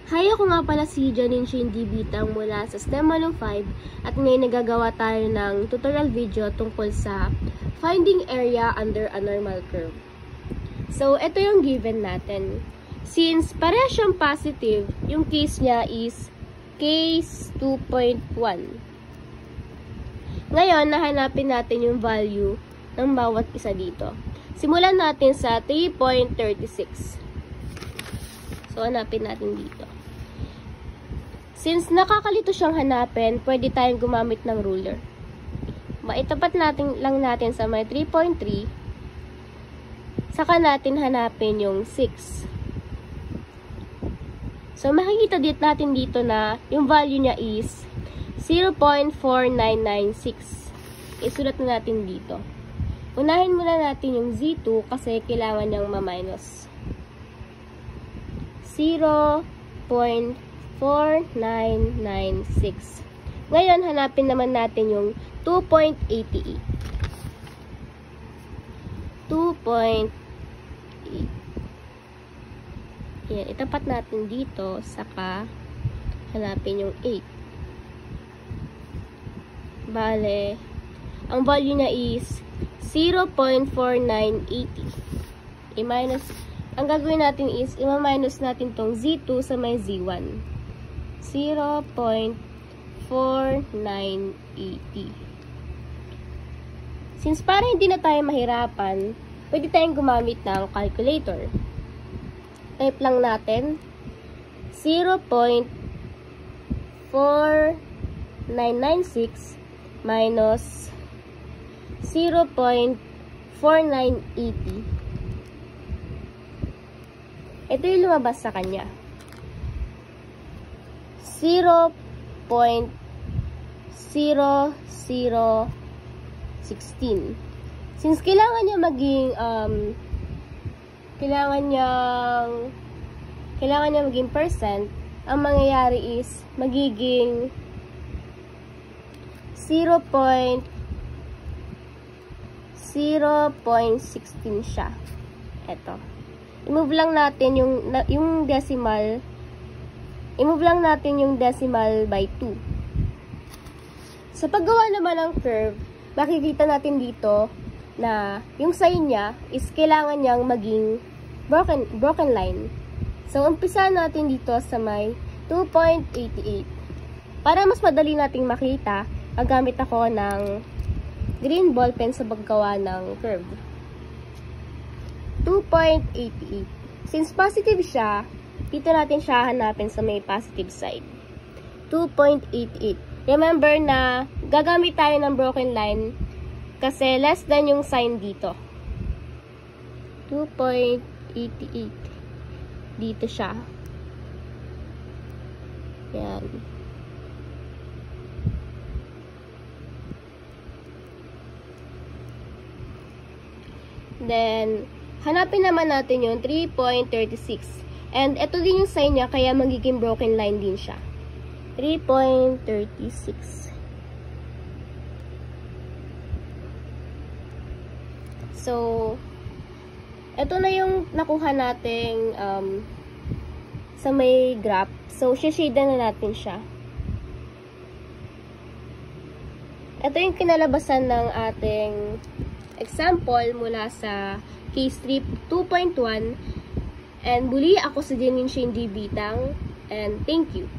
Hi, ako nga pala si Janine Shindy Bitang mula sa STEM 105 at ngayon nagagawa tayo ng tutorial video tungkol sa finding area under a normal curve. So, ito yung given natin. Since pareha siyang positive, yung case niya is case 2.1. Ngayon, nahanapin natin yung value ng bawat isa dito. Simulan natin sa 3.36. So, hanapin natin dito. Since nakakalito siyang hanapin, pwede tayong gumamit ng ruler. Maitapat lang natin sa may 3.3. Saka natin hanapin yung 6. So, makikita natin dito na yung value niya is 0.4996. Isulat na natin dito. Unahin muna natin yung Z2 kasi kailangan niyang ma-minus. 0.4996. Ngayon, hanapin naman natin yung 2.88. 2.8. Yan, itapat natin dito, saka hanapin yung 8. Bale, ang value niya is 0.4980. I-minus, ang gagawin natin is, i-minus natin tong Z2 sa may Z1. 0.4980. Since para hindi na tayo mahirapan, pwede tayong gumamit ng calculator. Type lang natin 0.4996 minus 0.4980. Ito yung lumabas sa kanya. 0.0016. Since kailangan niya maging kailangan niya maging percent, ang mangyayari is magiging 0.16 siya. Ito. I-move lang natin yung decimal. I-move lang natin yung decimal by 2. Sa paggawa naman ng curve, makikita natin dito na yung sign niya is kailangan niyang maging broken line. So, umpisa natin dito sa may 2.88. Para mas madali nating makita, gagamit ako ng green ballpen sa paggawa ng curve. 2.88. Since positive siya, dito natin siya hanapin sa may positive side. 2.88. Remember na gagamit tayo ng broken line kasi less than yung sign dito. 2.88. Dito siya. Yan. Then, hanapin naman natin yung 3.36. And ito din yung sign niya, kaya magiging broken line din siya. 3.36. So, ito na yung nakuha nating sa may graph. So, shade na natin siya. Ito yung kinalabasan ng ating example mula sa case 2.1. And muli, ako si Janine Shindy Bitang. And thank you.